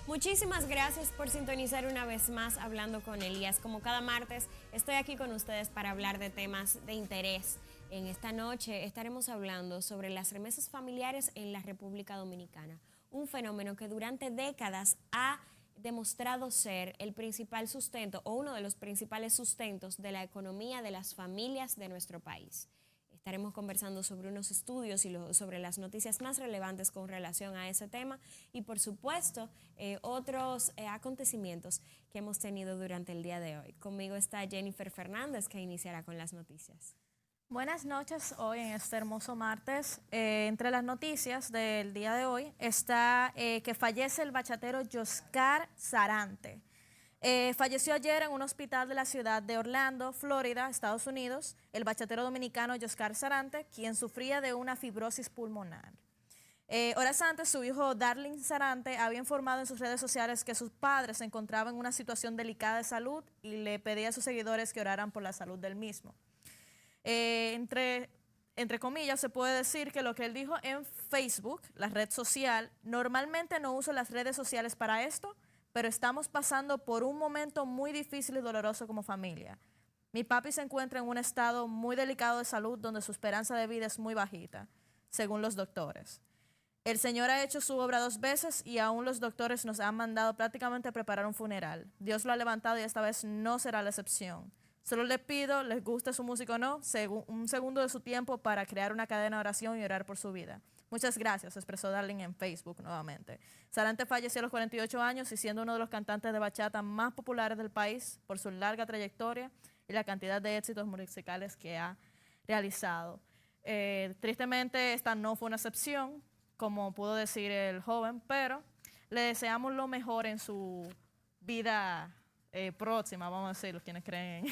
Muchísimas gracias por sintonizar una vez más Hablando con Elías. Como cada martes, estoy aquí con ustedes para hablar de temas de interés. En esta noche estaremos hablando sobre las remesas familiares en la República Dominicana, un fenómeno que durante décadas ha demostrado ser el principal sustento o uno de los principales sustentos de la economía de las familias de nuestro país. Estaremos conversando sobre unos estudios y sobre las noticias más relevantes con relación a ese tema y, por supuesto, otros acontecimientos que hemos tenido durante el día de hoy. Conmigo está Jennifer Fernández, que iniciará con las noticias. Buenas noches, hoy en este hermoso martes. Entre las noticias del día de hoy está que fallece el bachatero Yoscar Sarante. Falleció ayer en un hospital de la ciudad de Orlando, Florida, Estados Unidos, el bachatero dominicano Yoscar Sarante, quien sufría de una fibrosis pulmonar. Horas antes, su hijo Darling Sarante había informado en sus redes sociales que sus padres se encontraban en una situación delicada de salud y le pedía a sus seguidores que oraran por la salud del mismo. Entre comillas, se puede decir que lo que él dijo en Facebook, la red social, normalmente no uso las redes sociales para esto, pero estamos pasando por un momento muy difícil y doloroso como familia. Mi papi se encuentra en un estado muy delicado de salud donde su esperanza de vida es muy bajita, según los doctores. El Señor ha hecho su obra 2 veces y aún los doctores nos han mandado prácticamente a preparar un funeral. Dios lo ha levantado y esta vez no será la excepción. Solo les pido, les guste su música o no, un segundo de su tiempo para crear una cadena de oración y orar por su vida. Muchas gracias, expresó Darling en Facebook nuevamente. Sarante falleció a los 48 años y siendo uno de los cantantes de bachata más populares del país por su larga trayectoria y la cantidad de éxitos musicales que ha realizado. Tristemente, esta no fue una excepción, como pudo decir el joven, pero le deseamos lo mejor en su vida próxima, vamos a decir, los quienes creen.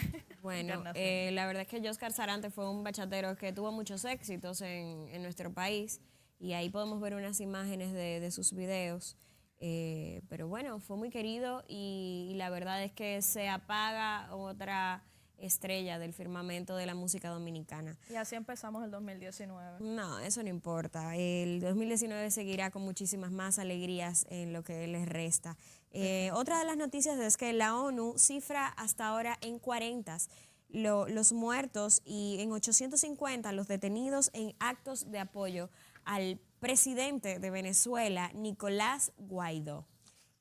Bueno, la verdad es que Yoscar Sarante fue un bachatero que tuvo muchos éxitos en nuestro país y ahí podemos ver unas imágenes de sus videos. Pero bueno, fue muy querido y la verdad es que se apaga otra estrella del firmamento de la música dominicana. Y así empezamos el 2019. No, eso no importa. El 2019 seguirá con muchísimas más alegrías en lo que les resta. Otra de las noticias es que la ONU cifra hasta ahora en 40 los muertos y en 850 los detenidos en actos de apoyo al presidente de Venezuela, Nicolás Guaidó.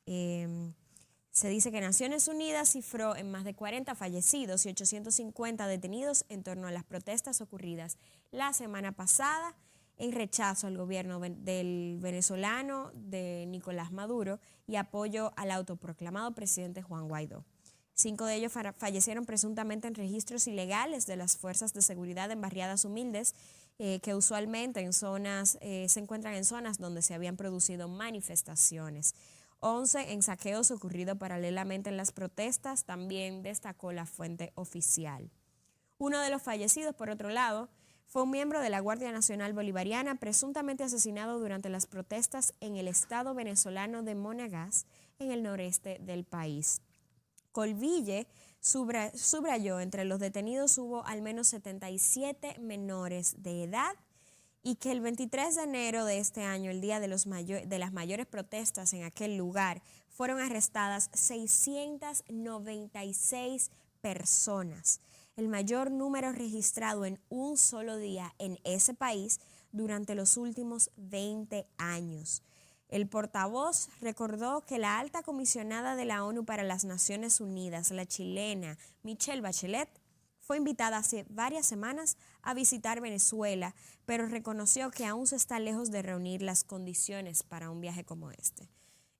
Se dice que Naciones Unidas cifró en más de 40 fallecidos y 850 detenidos en torno a las protestas ocurridas la semana pasada en rechazo al gobierno del venezolano de Nicolás Maduro y apoyo al autoproclamado presidente Juan Guaidó. 5 de ellos fallecieron presuntamente en registros ilegales de las fuerzas de seguridad en barriadas humildes que usualmente se encuentran en zonas donde se habían producido manifestaciones. 11 en saqueos ocurridos paralelamente en las protestas, también destacó la fuente oficial. Uno de los fallecidos, por otro lado, fue un miembro de la Guardia Nacional Bolivariana presuntamente asesinado durante las protestas en el estado venezolano de Monagas, en el noreste del país. Colville subrayó, entre los detenidos hubo al menos 77 menores de edad y que el 23 de enero de este año, el día de las mayores protestas en aquel lugar, fueron arrestadas 696 personas, el mayor número registrado en un solo día en ese país durante los últimos 20 años. El portavoz recordó que la alta comisionada de la ONU para las Naciones Unidas, la chilena Michelle Bachelet, fue invitada hace varias semanas a visitar Venezuela, pero reconoció que aún se está lejos de reunir las condiciones para un viaje como este.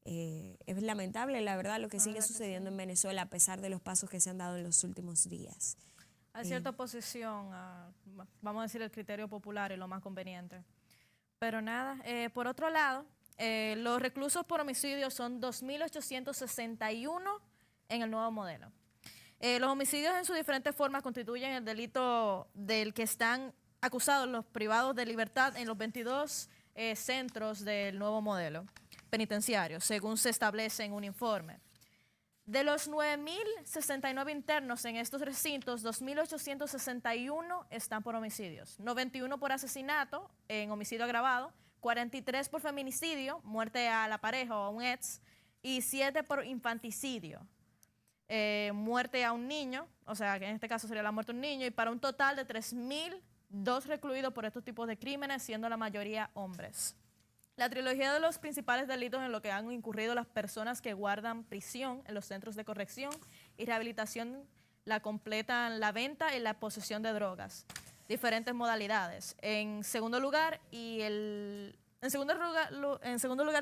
Es lamentable, la verdad, lo que sigue sucediendo en Venezuela a pesar de los pasos que se han dado en los últimos días. Hay cierta oposición a, vamos a decir, el criterio popular y lo más conveniente. Pero nada, por otro lado, los reclusos por homicidio son 2.861 en el nuevo modelo. Los homicidios en sus diferentes formas constituyen el delito del que están acusados los privados de libertad en los 22 centros del nuevo modelo penitenciario, según se establece en un informe. De los 9.069 internos en estos recintos, 2.861 están por homicidios, 91 por asesinato en homicidio agravado, 43 por feminicidio, muerte a la pareja o a un ex, y 7 por infanticidio. Muerte a un niño, o sea, que en este caso sería la muerte de un niño, y para un total de 3.002 recluidos por estos tipos de crímenes, siendo la mayoría hombres. La trilogía de los principales delitos en lo que han incurrido las personas que guardan prisión en los centros de corrección y rehabilitación la completan la venta y la posesión de drogas, diferentes modalidades. En segundo lugar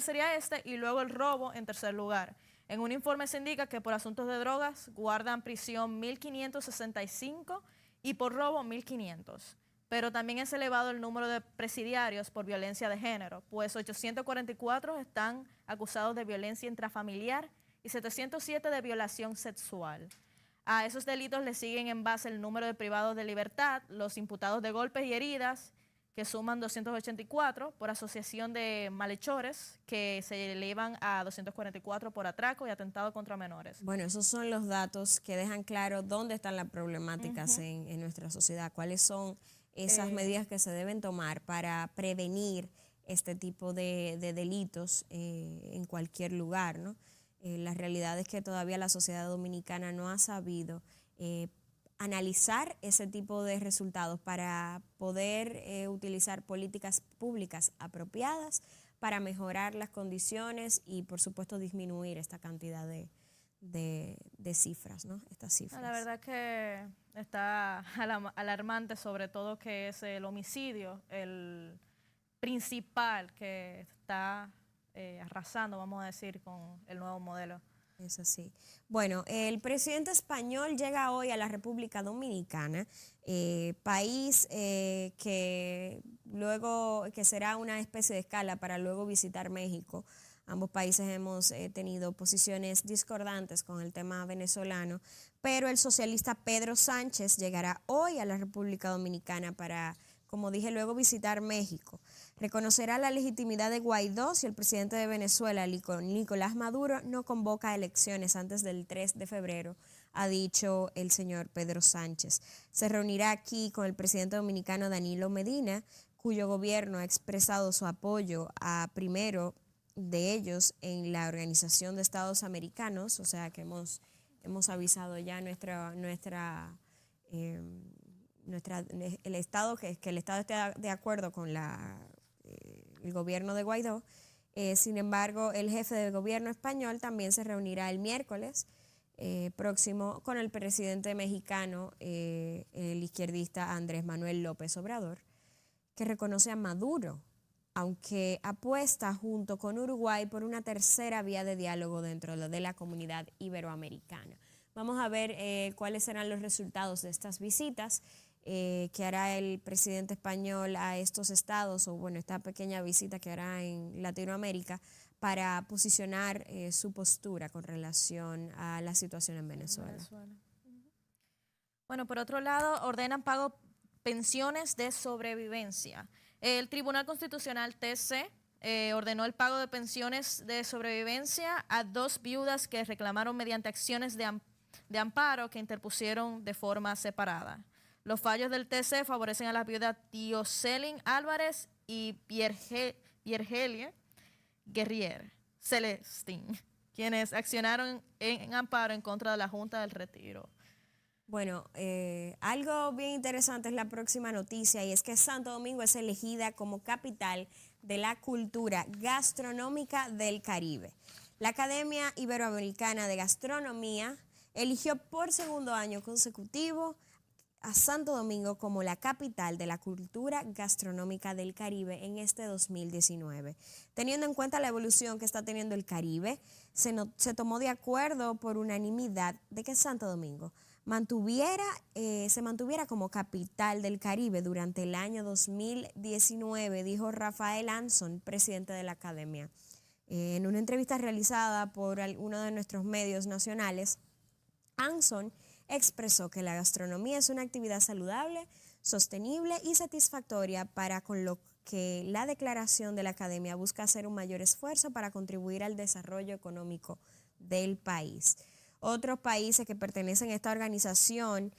sería este, y luego el robo en tercer lugar. En un informe se indica que por asuntos de drogas guardan prisión 1.565 y por robo 1.500. Pero también es elevado el número de presidiarios por violencia de género, pues 844 están acusados de violencia intrafamiliar y 707 de violación sexual. A esos delitos le siguen en base el número de privados de libertad, los imputados de golpes y heridas, que suman 284 por asociación de malhechores, que se elevan a 244 por atraco y atentado contra menores. Bueno, esos son los datos que dejan claro dónde están las problemáticas en nuestra sociedad, cuáles son esas medidas que se deben tomar para prevenir este tipo de delitos en cualquier lugar, ¿no? La realidad es que todavía la sociedad dominicana no ha sabido analizar ese tipo de resultados para poder utilizar políticas públicas apropiadas para mejorar las condiciones y, por supuesto, disminuir esta cantidad de cifras, ¿no? Estas cifras. La verdad que está alarmante, sobre todo que es el homicidio, el principal que está arrasando, vamos a decir, con el nuevo modelo. Es así. Bueno, el presidente español llega hoy a la República Dominicana, país que será una especie de escala para luego visitar México. Ambos países hemos tenido posiciones discordantes con el tema venezolano, pero el socialista Pedro Sánchez llegará hoy a la República Dominicana para, como dije, luego visitar México. Reconocerá la legitimidad de Guaidó si el presidente de Venezuela, Nicolás Maduro, no convoca elecciones antes del 3 de febrero, ha dicho el señor Pedro Sánchez. Se reunirá aquí con el presidente dominicano Danilo Medina, cuyo gobierno ha expresado su apoyo a primero de ellos en la Organización de Estados Americanos, o sea que hemos avisado ya el Estado que el Estado esté de acuerdo con el gobierno de Guaidó. Sin embargo, el jefe del gobierno español también se reunirá el miércoles próximo con el presidente mexicano, el izquierdista Andrés Manuel López Obrador, que reconoce a Maduro, aunque apuesta junto con Uruguay por una tercera vía de diálogo dentro de la comunidad iberoamericana. Vamos a ver cuáles serán los resultados de estas visitas que hará el presidente español a estos estados, o bueno, esta pequeña visita que hará en Latinoamérica para posicionar su postura con relación a la situación en Venezuela. Bueno, por otro lado, ordenan pago pensiones de sobrevivencia. El Tribunal Constitucional TC ordenó el pago de pensiones de sobrevivencia a 2 viudas que reclamaron mediante acciones de amparo que interpusieron de forma separada. Los fallos del TC favorecen a las viudas Dioselin Álvarez y Piergelia Guerrier Celestín, quienes accionaron en amparo en contra de la Junta del Retiro. Bueno, algo bien interesante es la próxima noticia, y es que Santo Domingo es elegida como capital de la cultura gastronómica del Caribe. La Academia Iberoamericana de Gastronomía eligió por segundo año consecutivo a Santo Domingo como la capital de la cultura gastronómica del Caribe en este 2019. Teniendo en cuenta la evolución que está teniendo el Caribe, se tomó de acuerdo por unanimidad de que Santo Domingo se mantuviera como capital del Caribe durante el año 2019, dijo Rafael Anson, presidente de la Academia. En una entrevista realizada por uno de nuestros medios nacionales, Anson expresó que la gastronomía es una actividad saludable, sostenible y satisfactoria, con lo que la declaración de la Academia busca hacer un mayor esfuerzo para contribuir al desarrollo económico del país. Otros países que pertenecen a esta organización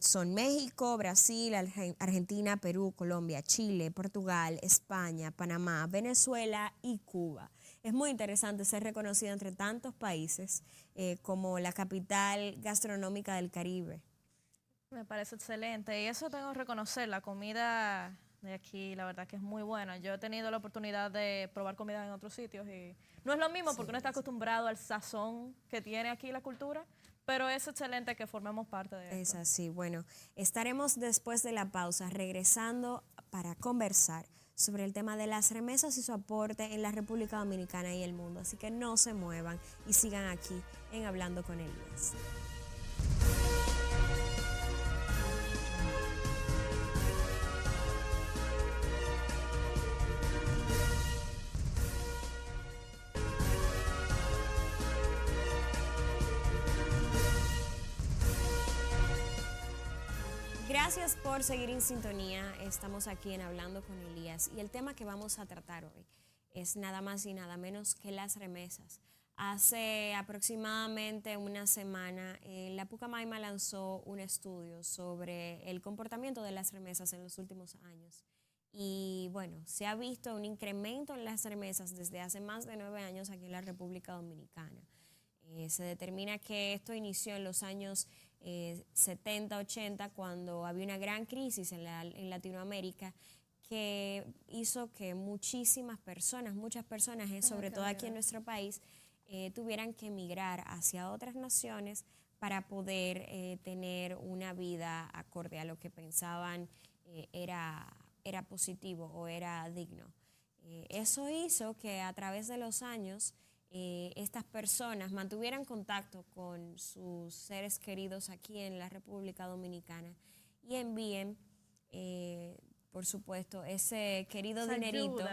son México, Brasil, Argentina, Perú, Colombia, Chile, Portugal, España, Panamá, Venezuela y Cuba. Es muy interesante ser reconocida entre tantos países como la capital gastronómica del Caribe. Me parece excelente y eso tengo que reconocer, la comida de aquí la verdad que es muy buena. Yo he tenido la oportunidad de probar comida en otros sitios y no es lo mismo porque uno está acostumbrado al sazón que tiene aquí la cultura, pero es excelente que formemos parte de Es esto. así. Bueno, estaremos después de la pausa regresando para conversar sobre el tema de las remesas y su aporte en la República Dominicana y el mundo. Así que no se muevan y sigan aquí en Hablando con Elías. Gracias por seguir en sintonía. Estamos aquí en Hablando con Elías y el tema que vamos a tratar hoy es nada más y nada menos que las remesas. Hace aproximadamente una semana, la Pucamaima lanzó un estudio sobre el comportamiento de las remesas en los últimos años. Y bueno, se ha visto un incremento en las remesas desde hace más de 9 años aquí en la República Dominicana. Se determina que esto inició en los años 70, 80, cuando había una gran crisis en Latinoamérica que hizo que muchas personas, sobre todo aquí en nuestro país, tuvieran que emigrar hacia otras naciones para poder tener una vida acorde a lo que pensaban era positivo o era digno. Eso hizo que a través de los años estas personas mantuvieran contacto con sus seres queridos aquí en la República Dominicana y envíen, por supuesto, ese querido dinerito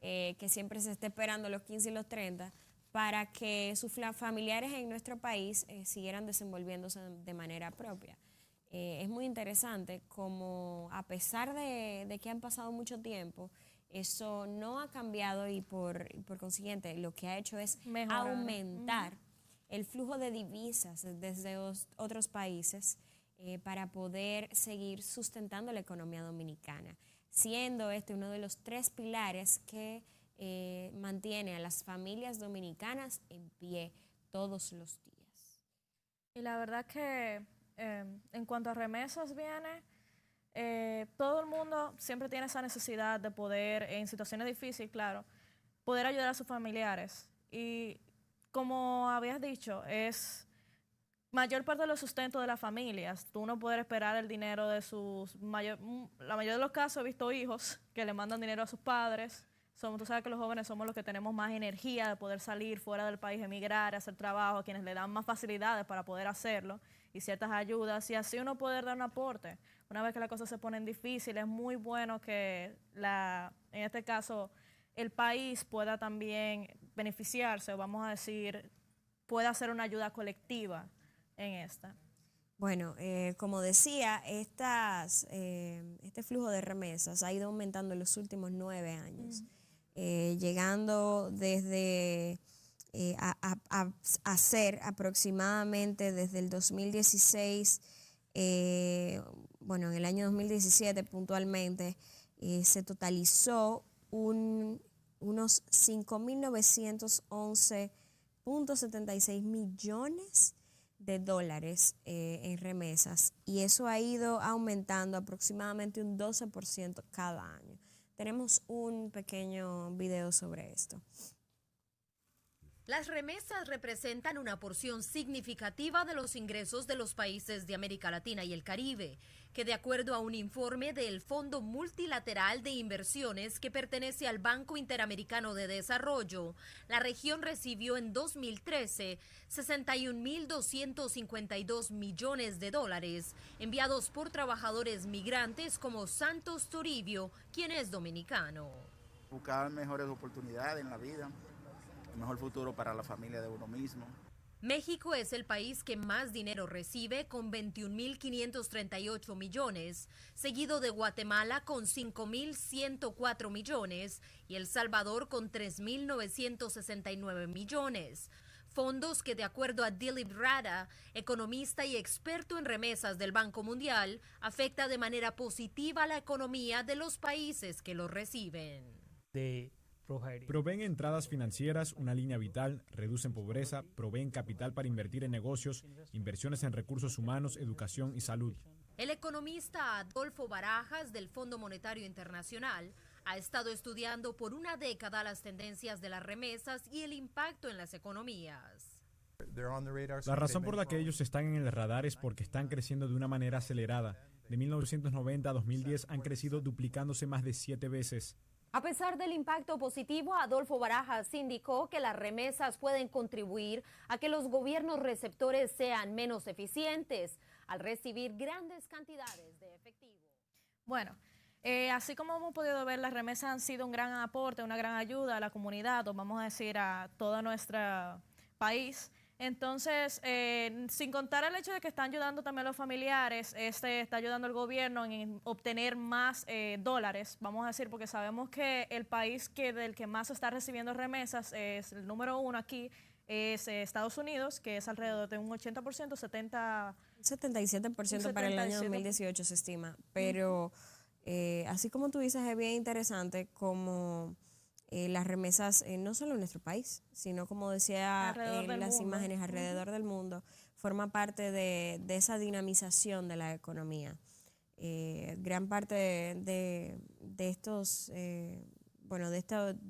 que siempre se está esperando los 15 y los 30 para que sus familiares en nuestro país siguieran desenvolviéndose de manera propia. Es muy interesante como a pesar de que han pasado mucho tiempo, eso no ha cambiado y por consiguiente lo que ha hecho es aumentar el flujo de divisas desde otros países para poder seguir sustentando la economía dominicana, siendo este uno de los 3 pilares que mantiene a las familias dominicanas en pie todos los días. Y la verdad que en cuanto a remesas viene, todo el mundo siempre tiene esa necesidad de poder, en situaciones difíciles, claro, poder ayudar a sus familiares. Y como habías dicho, es mayor parte de los sustentos de las familias. Tú no puedes esperar el dinero de la mayoría de los casos he visto hijos que le mandan dinero a sus padres. Tú sabes que los jóvenes somos los que tenemos más energía de poder salir fuera del país, emigrar, hacer trabajo, a quienes le dan más facilidades para poder hacerlo y ciertas ayudas, y así uno poder dar un aporte. Una vez que las cosas se ponen difíciles, es muy bueno que, en este caso, el país pueda también beneficiarse, o vamos a decir, pueda hacer una ayuda colectiva en esta. Bueno, como decía, este flujo de remesas ha ido aumentando en los últimos 9 años, llegando desde a ser aproximadamente desde el 2016, bueno, en el año 2017 puntualmente, se totalizó unos 5.911.76 millones de dólares en remesas, y eso ha ido aumentando aproximadamente un 12% cada año. Tenemos un pequeño video sobre esto. Las remesas representan una porción significativa de los ingresos de los países de América Latina y el Caribe, que de acuerdo a un informe del Fondo Multilateral de Inversiones que pertenece al Banco Interamericano de Desarrollo, la región recibió en 2013 61.252 millones de dólares enviados por trabajadores migrantes como Santos Toribio, quien es dominicano. Buscar mejores oportunidades en la vida, un mejor futuro para la familia de uno mismo. México es el país que más dinero recibe, con 21.538 millones, seguido de Guatemala con 5.104 millones y El Salvador con 3.969 millones. Fondos que, de acuerdo a Dilip Rada, economista y experto en remesas del Banco Mundial, afecta de manera positiva la economía de los países que los reciben. Proveen entradas financieras, una línea vital, reducen pobreza, proveen capital para invertir en negocios, inversiones en recursos humanos, educación y salud. El economista Adolfo Barajas del Fondo Monetario Internacional ha estado estudiando por una década las tendencias de las remesas y el impacto en las economías. La razón por la que ellos están en el radar es porque están creciendo de una manera acelerada. De 1990 a 2010 han crecido duplicándose más de 7 veces. A pesar del impacto positivo, Adolfo Barajas indicó que las remesas pueden contribuir a que los gobiernos receptores sean menos eficientes al recibir grandes cantidades de efectivo. Bueno, así como hemos podido ver, las remesas han sido un gran aporte, una gran ayuda a la comunidad, o vamos a decir a todo nuestro país. Entonces, sin contar el hecho de que están ayudando también a los familiares, está ayudando al gobierno en obtener más dólares, vamos a decir, porque sabemos que el país del que más está recibiendo remesas es el número 1 aquí, es Estados Unidos, que es alrededor de un 80%, 77% para el año 2018 se estima, pero así como tú dices, es bien interesante como las remesas, no solo en nuestro país, sino como decía en las imágenes alrededor del mundo, forma parte de esa dinamización de la economía. Gran parte de estos, bueno, de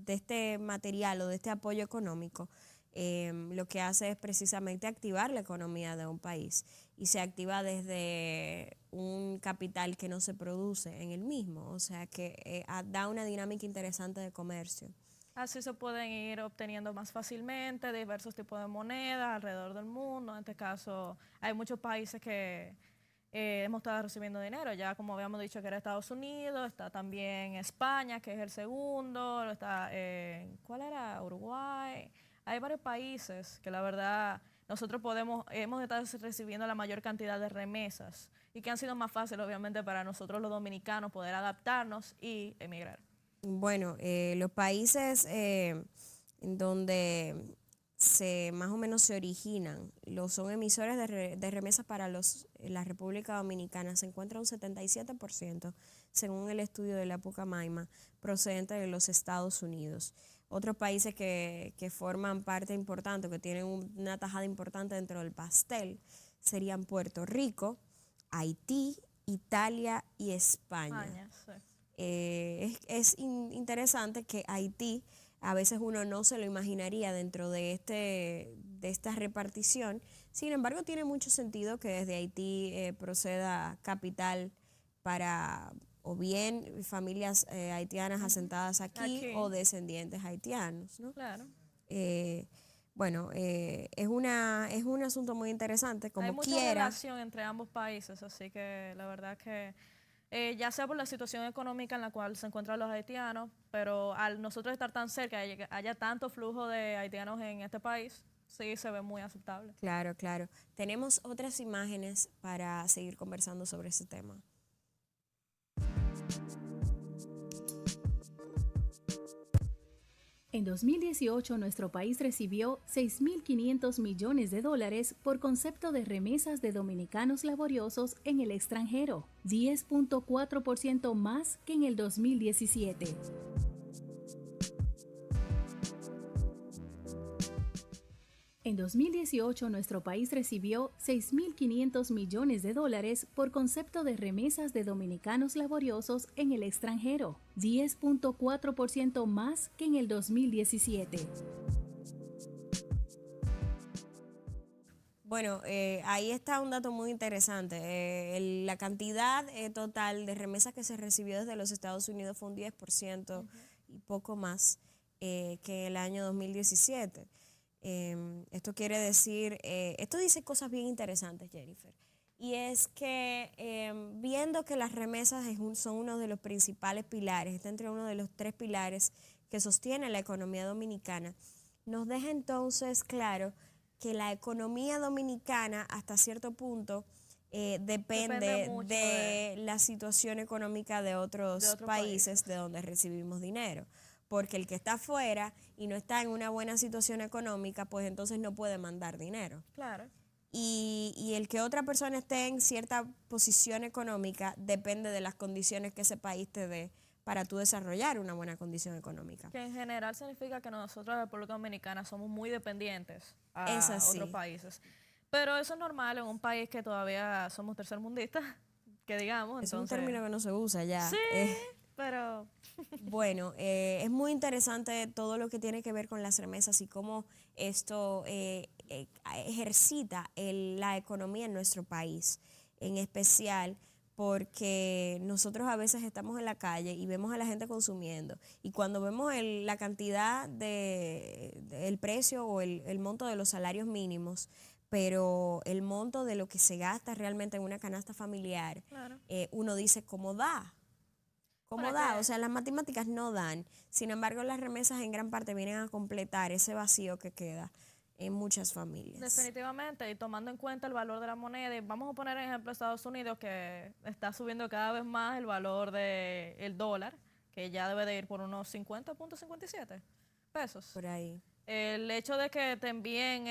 este material o de este apoyo económico, lo que hace es precisamente activar la economía de un país y se activa desde un capital que no se produce en el mismo, o sea que da una dinámica interesante de comercio. Así se pueden ir obteniendo más fácilmente diversos tipos de monedas alrededor del mundo. En este caso hay muchos países que hemos estado recibiendo dinero, ya como habíamos dicho que era Estados Unidos, está también España, que es el segundo, está, ¿cuál era? Uruguay. Hay varios países que la verdad nosotros hemos estado recibiendo la mayor cantidad de remesas y que han sido más fáciles obviamente para nosotros los dominicanos poder adaptarnos y emigrar. Bueno, los países en donde más o menos se originan, son emisores de remesas para la República Dominicana, se encuentra un 77%, según el estudio de la Pucamaima, procedente de los Estados Unidos. Otros países que forman parte importante, que tienen una tajada importante dentro del pastel, serían Puerto Rico, Haití, Italia y España. Sí. Es interesante que Haití, a veces uno no se lo imaginaría dentro de esta repartición, sin embargo tiene mucho sentido que desde Haití proceda capital para o bien familias haitianas asentadas aquí o descendientes haitianos, ¿no? Claro. Bueno, es un asunto muy interesante, como hay mucha quiera. relación entre ambos países, así que la verdad que ya sea por la situación económica en la cual se encuentran los haitianos, pero al nosotros estar tan cerca, haya tanto flujo de haitianos en este país, sí se ve muy aceptable. Claro, claro. Tenemos otras imágenes para seguir conversando sobre ese tema. En 2018, nuestro país recibió 6.500 millones de dólares por concepto de remesas de dominicanos laboriosos en el extranjero, 10.4% más que en el 2017. En 2018, nuestro país recibió 6.500 millones de dólares por concepto de remesas de dominicanos laboriosos en el extranjero, 10.4% más que en el 2017. Bueno, ahí está un dato muy interesante. La cantidad total de remesas que se recibió desde los Estados Unidos fue un 10% y poco más que el año 2017. Esto quiere decir, esto dice cosas bien interesantes, Jennifer, y es que viendo que las remesas son uno de los principales pilares, está entre uno de los 3 pilares que sostiene la economía dominicana, nos deja entonces claro que la economía dominicana hasta cierto punto depende de la situación económica de otros países de donde recibimos dinero. Porque el que está afuera y no está en una buena situación económica, pues entonces no puede mandar dinero. Claro. Y el que otra persona esté en cierta posición económica depende de las condiciones que ese país te dé para tú desarrollar una buena condición económica. Que en general significa que nosotros, la República Dominicana, somos muy dependientes a Es así. otros países. Pero eso es normal en un país que todavía somos tercermundistas, que digamos. Es un Entonces, término que no se usa ya. sí, pero... Bueno, es muy interesante todo lo que tiene que ver con las remesas y cómo esto ejercita la economía en nuestro país, en especial porque nosotros a veces estamos en la calle y vemos a la gente consumiendo y cuando vemos la cantidad el precio o el monto de los salarios mínimos, pero el monto de lo que se gasta realmente en una canasta familiar, Claro. Uno dice, ¿cómo da? ¿Cómo Bueno, da? que- O sea, las matemáticas no dan. Sin embargo, las remesas en gran parte vienen a completar ese vacío que queda en muchas familias. Definitivamente, y tomando en cuenta el valor de la moneda, y vamos a poner ejemplo Estados Unidos, que está subiendo cada vez más el valor del dólar, que ya debe de ir por unos 50.57 pesos. Por ahí. El hecho de que te envíen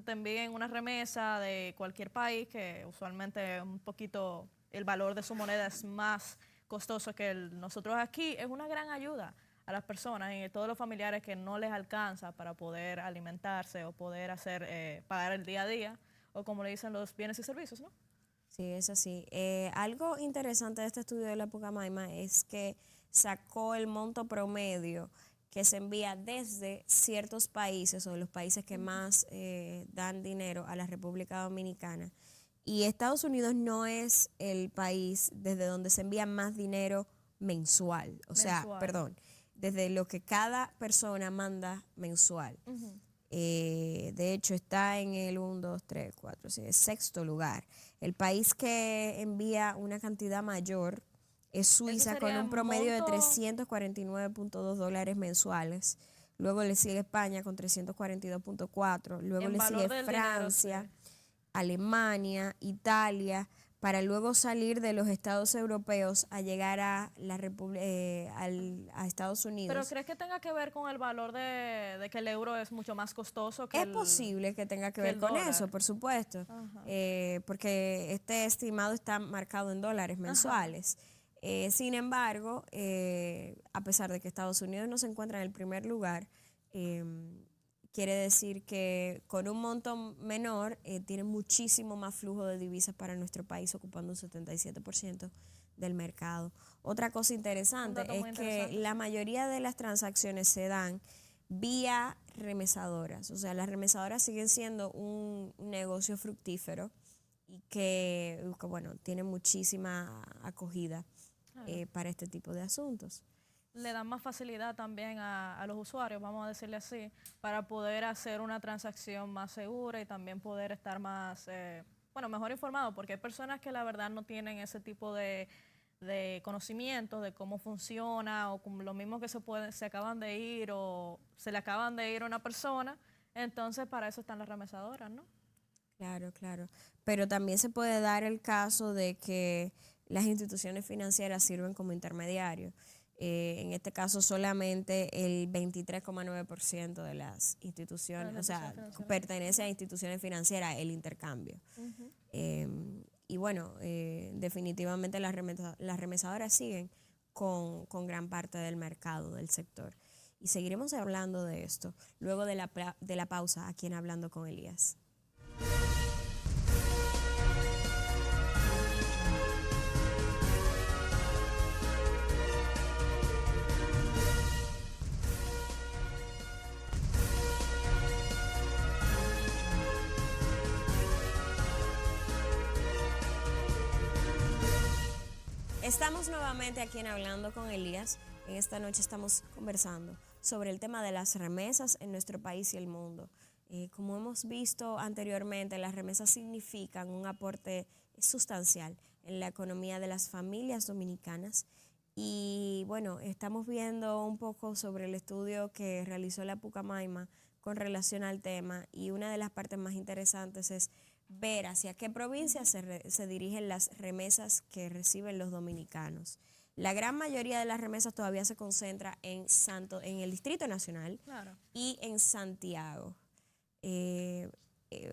te envíen una remesa de cualquier país, que usualmente un poquito el valor de su moneda es más costoso que nosotros aquí, es una gran ayuda a las personas y a todos los familiares que no les alcanza para poder alimentarse o poder pagar el día a día, o como le dicen los bienes y servicios, ¿no? Sí, es así. Algo interesante de este estudio de la Pucamaima es que sacó el monto promedio que se envía desde ciertos países o de los países que más dan dinero a la República Dominicana. Y Estados Unidos no es el país desde donde se envía más dinero mensual. O sea, Mensual. perdón, desde lo que cada persona manda mensual. De hecho, está en el 1, 2, 3, 4, 6, sexto lugar. El país que envía una cantidad mayor es Suiza, con sería un promedio de monto- 349.2 dólares mensuales. Luego le sigue España con 342.4. Luego En le valor sigue del dinero, Francia, sí. Alemania, Italia, para luego salir de los estados europeos a llegar a a Estados Unidos. ¿Pero crees que tenga que ver con el valor de que el euro es mucho más costoso que Es posible que tenga que que ver el con dólar? eso, por supuesto, Ajá. porque este estimado está marcado en dólares mensuales. Sin embargo, a pesar de que Estados Unidos no se encuentra en el primer lugar, quiere decir que con un monto menor tiene muchísimo más flujo de divisas para nuestro país, ocupando un 77% del mercado. Otra cosa interesante Un dato es muy que interesante. la mayoría de las transacciones se dan vía remesadoras. O sea, las remesadoras siguen siendo un negocio fructífero y que bueno, tiene muchísima acogida para este tipo de asuntos. Le dan más facilidad también a los usuarios, vamos a decirle así, para poder hacer una transacción más segura y también poder estar más, mejor informado, porque hay personas que la verdad no tienen ese tipo de conocimientos de cómo funciona o como lo mismo que se acaban de ir o se le acaban de ir a una persona, entonces para eso están las remesadoras, ¿no? Claro, claro. Pero también se puede dar el caso de que las instituciones financieras sirven como intermediarios. En este caso solamente el 23,9% de las instituciones, o sea, pertenece a instituciones financieras el intercambio. Y bueno, definitivamente las remesadoras siguen con gran parte del mercado, del sector. Y seguiremos hablando de esto luego de la pausa aquí en Hablando con Elías. Estamos nuevamente aquí en Hablando con Elías. En esta noche estamos conversando sobre el tema de las remesas en nuestro país y el mundo. Como hemos visto anteriormente, las remesas significan un aporte sustancial en la economía de las familias dominicanas. Y bueno, estamos viendo un poco sobre el estudio que realizó la Pucamaima con relación al tema, y una de las partes más interesantes es ver hacia qué provincias se dirigen las remesas que reciben los dominicanos. La gran mayoría de las remesas todavía se concentra en el Distrito Nacional, Claro. y en Santiago,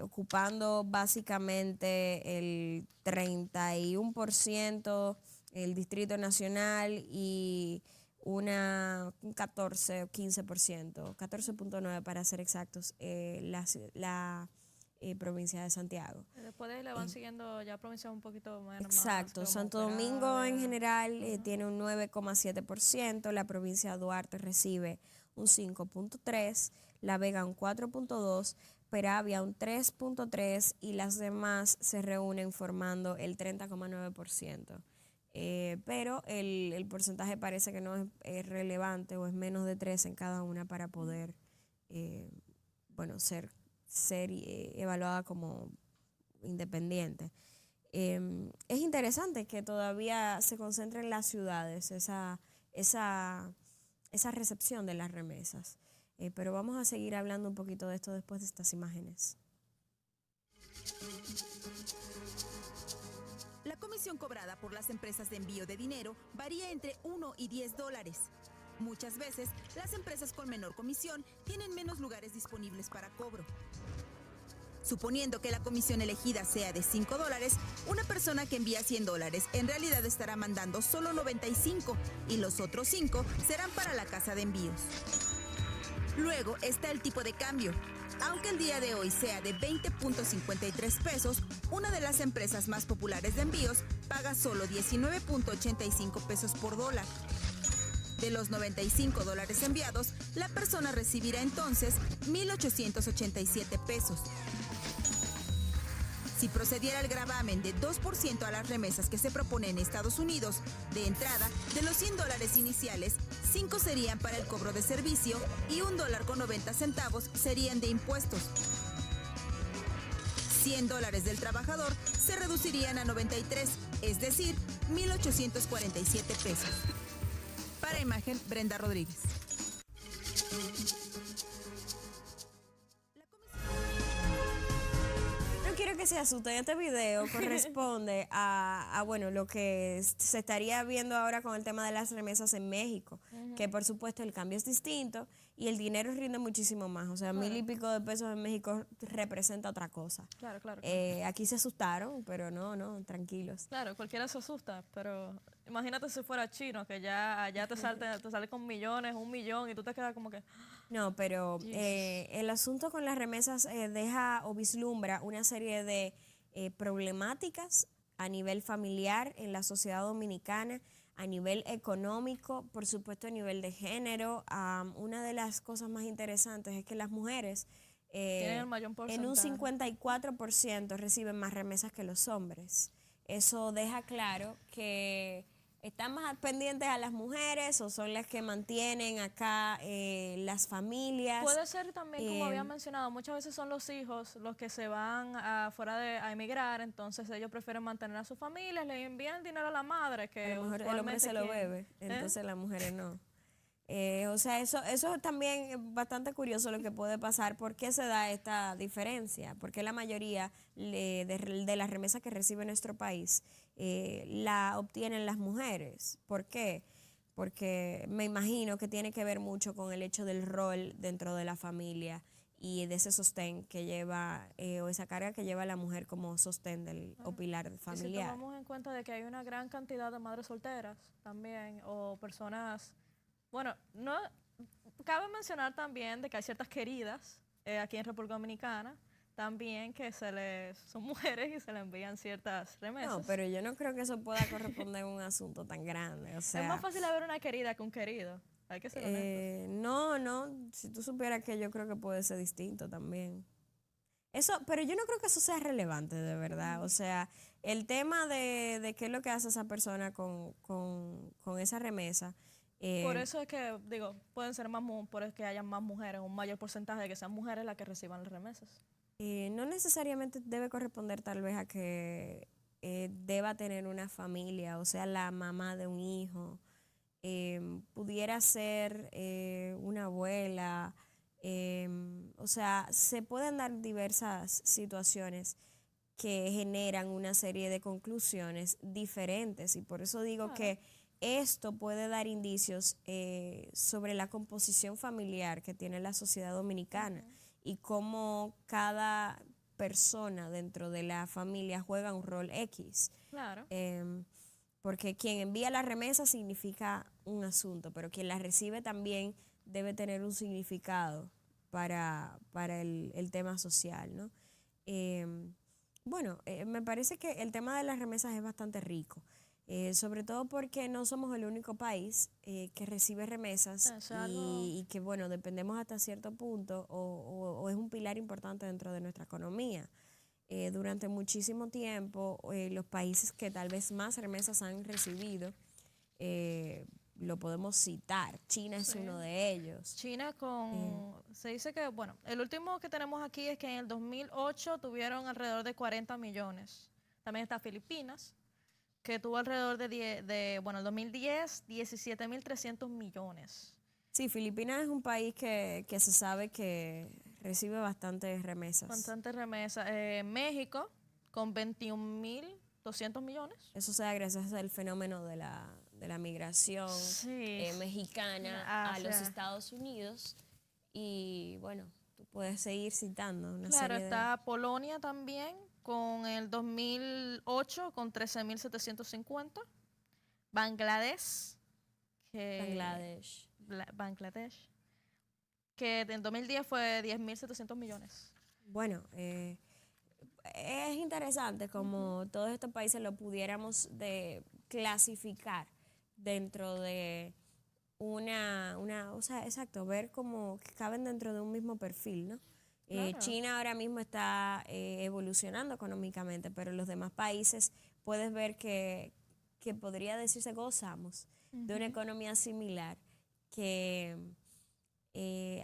ocupando básicamente el 31% el Distrito Nacional y un 14 o 15%, 14.9% para ser exactos, la provincia de Santiago. Después de ahí le van siguiendo ya provincias un poquito menos. Exacto, más, Santo como Domingo Peravia. en general tiene un 9,7%, la provincia de Duarte recibe un 5.3%, La Vega un 4.2%, Peravia un 3.3% y las demás se reúnen formando el 30,9%. Pero el porcentaje parece que no es relevante o es menos de 3 en cada una para poder ser evaluada como independiente. Es interesante que todavía se concentre en las ciudades esa recepción de las remesas. Pero vamos a seguir hablando un poquito de esto después de estas imágenes. La comisión cobrada por las empresas de envío de dinero varía entre 1 y 10 dólares. Muchas veces, las empresas con menor comisión tienen menos lugares disponibles para cobro. Suponiendo que la comisión elegida sea de 5 dólares, una persona que envía 100 dólares en realidad estará mandando solo 95 y los otros 5 serán para la casa de envíos. Luego está el tipo de cambio. Aunque el día de hoy sea de 20.53 pesos, una de las empresas más populares de envíos paga solo 19.85 pesos por dólar. De los 95 dólares enviados, la persona recibirá entonces 1.887 pesos. Si procediera el gravamen de 2% a las remesas que se propone en Estados Unidos, de entrada, de los 100 dólares iniciales, 5 serían para el cobro de servicio y $1.90 serían de impuestos. 100 dólares del trabajador se reducirían a 93, es decir, 1.847 pesos. Para Imagen, Brenda Rodríguez. Quiero que se asusten. Este video corresponde a lo que se estaría viendo ahora con el tema de las remesas en México, que por supuesto el cambio es distinto y el dinero rinde muchísimo más. O sea, claro. 1,000 y pico de pesos en México representa otra cosa. Claro. Aquí se asustaron, pero no, tranquilos. Claro, cualquiera se asusta, pero imagínate si fuera chino, que ya allá te sale con millones, 1 millón, y tú te quedas como que... No, pero el asunto con las remesas deja o vislumbra una serie de problemáticas a nivel familiar en la sociedad dominicana, a nivel económico, por supuesto a nivel de género. Una de las cosas más interesantes es que las mujeres tienen el mayor porcentaje. En un 54% reciben más remesas que los hombres. Eso deja claro que están más pendientes a las mujeres o son las que mantienen acá las familias. Puede ser también, como había mencionado, muchas veces son los hijos los que se van a emigrar, entonces ellos prefieren mantener a sus familias, le envían dinero a la madre, que a lo mejor el hombre se lo bebe, entonces las mujeres no. O sea, eso también es bastante curioso lo que puede pasar. ¿Por qué se da esta diferencia? Porque la mayoría de las remesas que recibe nuestro país la obtienen las mujeres. ¿Por qué? Porque me imagino que tiene que ver mucho con el hecho del rol dentro de la familia y de ese sostén que lleva, o esa carga que lleva la mujer como sostén o pilar familiar. Y si tomamos en cuenta de que hay una gran cantidad de madres solteras también, o personas... Bueno, no cabe mencionar también de que hay ciertas queridas aquí en República Dominicana también que son mujeres y se le envían ciertas remesas. No, pero yo no creo que eso pueda corresponder a un asunto tan grande. O sea, es más fácil haber una querida que un querido. Hay que ser honestos. No, si tú supieras que yo creo que puede ser distinto también. Pero yo no creo que eso sea relevante de verdad. O sea, el tema de qué es lo que hace esa persona con esa remesa. Por eso es que, pueden ser por eso es que hayan más mujeres, un mayor porcentaje de que sean mujeres las que reciban las remesas. No necesariamente debe corresponder tal vez a que deba tener una familia, o sea, la mamá de un hijo, pudiera ser una abuela, o sea, se pueden dar diversas situaciones que generan una serie de conclusiones diferentes y por eso digo que esto puede dar indicios sobre la composición familiar que tiene la sociedad dominicana y cómo cada persona dentro de la familia juega un rol X. Claro. porque quien envía la remesa significa un asunto, pero quien la recibe también debe tener un significado para el tema social, ¿no? Me parece que el tema de las remesas es bastante rico, sobre todo porque no somos el único país que recibe remesas y que, bueno, dependemos hasta cierto punto o es un pilar importante dentro de nuestra economía. Durante muchísimo tiempo, los países que tal vez más remesas han recibido, lo podemos citar. China es uno de ellos. China se dice que, bueno, el último que tenemos aquí es que en el 2008 tuvieron alrededor de 40 millones. También está Filipinas, que tuvo alrededor el 2010, 17.300 millones. Sí, Filipinas es un país que se sabe que recibe bastantes remesas. Bastantes remesas. México, con 21.200 millones. Eso se da gracias al fenómeno de la migración mexicana a los Estados Unidos. Y bueno, tú puedes seguir citando una serie está Polonia también, con el 2008, con 13.750. Bangladesh, que en 2010 fue 10.700 millones. Bueno, es interesante como todos estos países lo pudiéramos clasificar dentro de ver como que caben dentro de un mismo perfil, ¿no? Claro. China ahora mismo está evolucionando económicamente, pero los demás países puedes ver que podría decirse gozamos de una economía similar que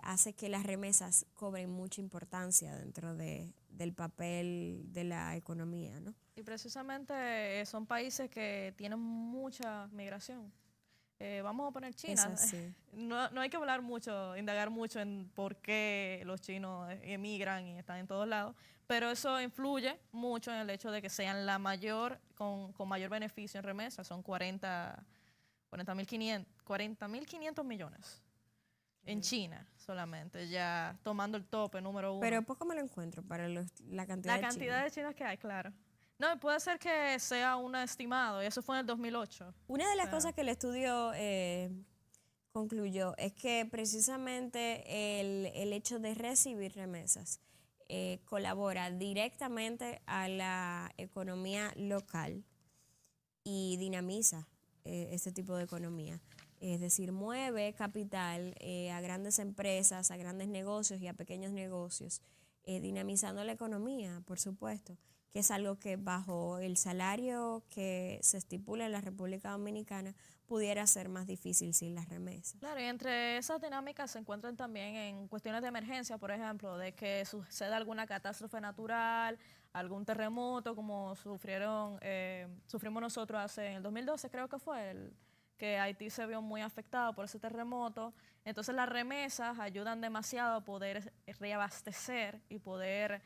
hace que las remesas cobren mucha importancia dentro del papel de la economía, ¿no? Y precisamente son países que tienen mucha migración. Vamos a poner China. No hay que hablar mucho, indagar mucho en por qué los chinos emigran y están en todos lados, pero eso influye mucho en el hecho de que sean la mayor, con mayor beneficio en remesas. Son 40.500 millones. En China solamente, ya tomando el tope número 1. Pero poco me lo encuentro para la cantidad de chinos que hay, claro. No, puede ser que sea un estimado, y eso fue en el 2008. Una de las cosas que el estudio concluyó es que precisamente el hecho de recibir remesas colabora directamente a la economía local y dinamiza este tipo de economía. Es decir, mueve capital a grandes empresas, a grandes negocios y a pequeños negocios, dinamizando la economía, por supuesto, que es algo que bajo el salario que se estipula en la República Dominicana pudiera ser más difícil sin las remesas. Claro, y entre esas dinámicas se encuentran también en cuestiones de emergencia, por ejemplo, de que suceda alguna catástrofe natural, algún terremoto, como sufrimos nosotros en el 2012, creo que fue, que Haití se vio muy afectado por ese terremoto. Entonces las remesas ayudan demasiado a poder reabastecer y poder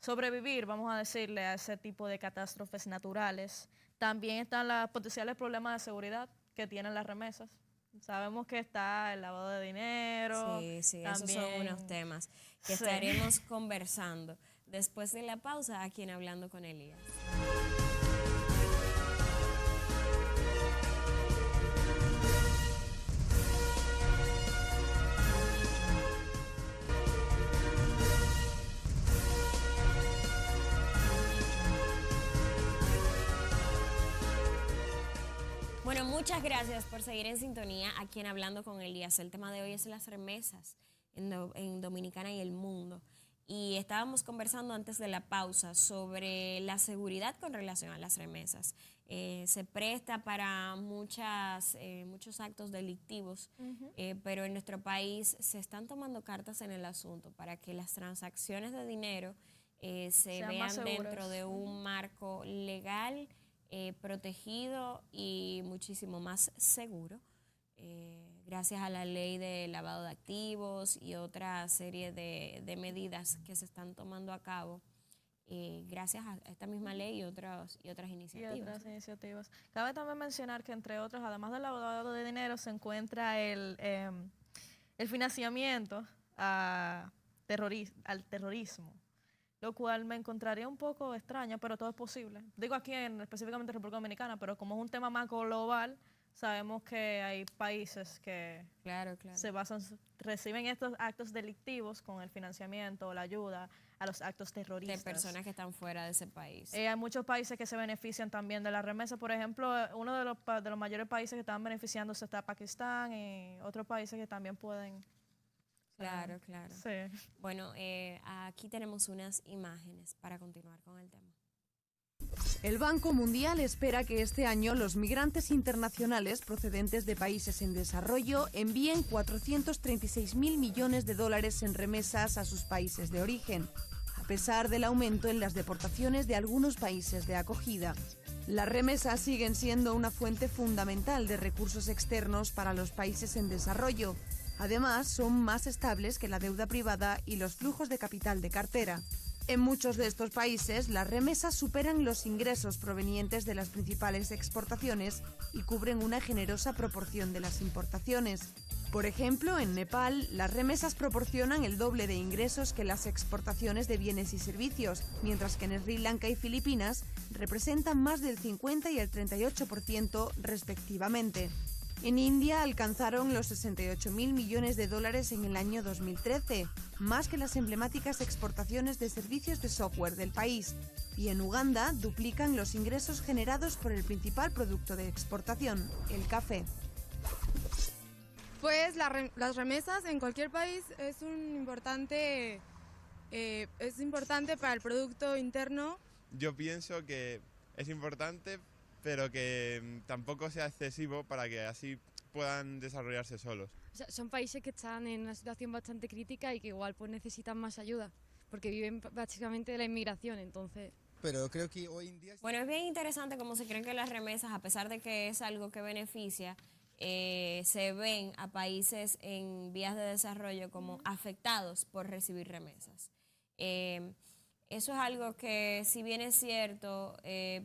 sobrevivir, vamos a decirle, a ese tipo de catástrofes naturales. También están los potenciales problemas de seguridad que tienen las remesas. Sabemos que está el lavado de dinero. Sí, esos son unos temas que estaremos conversando después de la pausa aquí en Hablando con Elías. Bueno, muchas gracias por seguir en sintonía aquí en Hablando con Elías. El tema de hoy es las remesas en Dominicana y el mundo. Y estábamos conversando antes de la pausa sobre la seguridad con relación a las remesas. Se presta para muchos actos delictivos, pero en nuestro país se están tomando cartas en el asunto para que las transacciones de dinero se vean dentro de un marco legal, protegido y muchísimo más seguro, gracias a la ley de lavado de activos y otra serie de medidas que se están tomando a cabo gracias a esta misma ley y otras iniciativas. Cabe también mencionar que, entre otros, además del lavado de dinero, se encuentra el financiamiento al terrorismo, lo cual me encontraría un poco extraño, pero todo es posible. Digo aquí específicamente en República Dominicana, pero como es un tema más global, sabemos que hay países que se basan, reciben estos actos delictivos con el financiamiento o la ayuda a los actos terroristas. De personas que están fuera de ese país. Hay muchos países que se benefician también de la remesa. Por ejemplo, uno de los mayores países que están beneficiándose está Pakistán y otros países que también pueden. Claro, claro. Sí. Bueno, aquí tenemos unas imágenes para continuar con el tema. El Banco Mundial espera que este año los migrantes internacionales procedentes de países en desarrollo envíen 436.000 millones de dólares en remesas a sus países de origen, a pesar del aumento en las deportaciones de algunos países de acogida. Las remesas siguen siendo una fuente fundamental de recursos externos para los países en desarrollo. Además, son más estables que la deuda privada y los flujos de capital de cartera. En muchos de estos países, las remesas superan los ingresos provenientes de las principales exportaciones y cubren una generosa proporción de las importaciones. Por ejemplo, en Nepal, las remesas proporcionan el doble de ingresos que las exportaciones de bienes y servicios, mientras que en Sri Lanka y Filipinas representan más del 50 y el 38% respectivamente. En India alcanzaron los 68.000 millones de dólares en el año 2013, más que las emblemáticas exportaciones de servicios de software del país. Y en Uganda duplican los ingresos generados por el principal producto de exportación, el café. Pues las remesas en cualquier país es importante para el Producto Interno. Yo pienso que es importante, pero que tampoco sea excesivo para que así puedan desarrollarse solos. O sea, son países que están en una situación bastante crítica y que igual pues necesitan más ayuda, porque viven básicamente de la inmigración, entonces... Pero creo que hoy en día... Bueno, es bien interesante cómo se creen que las remesas, a pesar de que es algo que beneficia, se ven a países en vías de desarrollo como afectados por recibir remesas. Eso es algo que, si bien es cierto,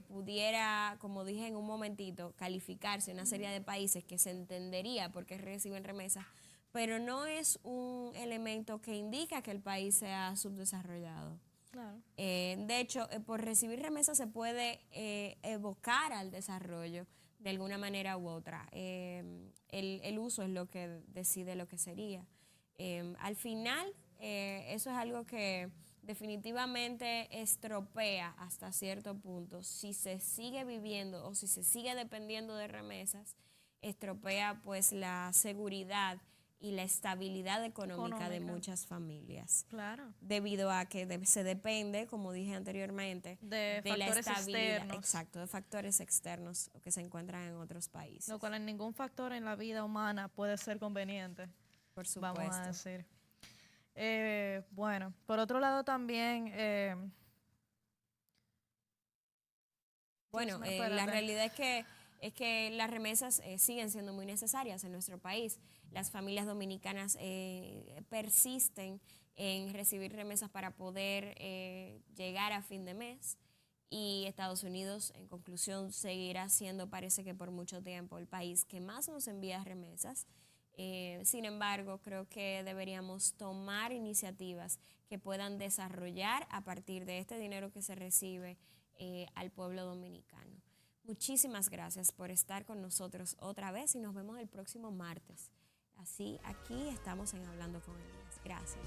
pudiera, como dije en un momentito, calificarse una serie de países que se entendería por qué reciben remesas, pero no es un elemento que indica que el país sea subdesarrollado. Claro. De hecho, por recibir remesas se puede evocar al desarrollo de alguna manera u otra. El uso es lo que decide lo que sería. Al final, eso es algo que definitivamente estropea hasta cierto punto. Si se sigue viviendo o si se sigue dependiendo de remesas, estropea pues la seguridad y la estabilidad económica de muchas familias. Claro. Debido a que se depende, como dije anteriormente, de la factores estabilidad. externos. Exacto, de factores externos que se encuentran en otros países. Lo cual en ningún factor en la vida humana puede ser conveniente. Por supuesto. Vamos a decir. Bueno, por otro lado también... bueno, la realidad es que las remesas siguen siendo muy necesarias en nuestro país. Las familias dominicanas persisten en recibir remesas para poder llegar a fin de mes, y Estados Unidos, en conclusión, seguirá siendo, parece que por mucho tiempo, el país que más nos envía remesas. Sin embargo, creo que deberíamos tomar iniciativas que puedan desarrollar a partir de este dinero que se recibe al pueblo dominicano. Muchísimas gracias por estar con nosotros otra vez y nos vemos el próximo martes. Así, aquí estamos en Hablando con Elías. Gracias.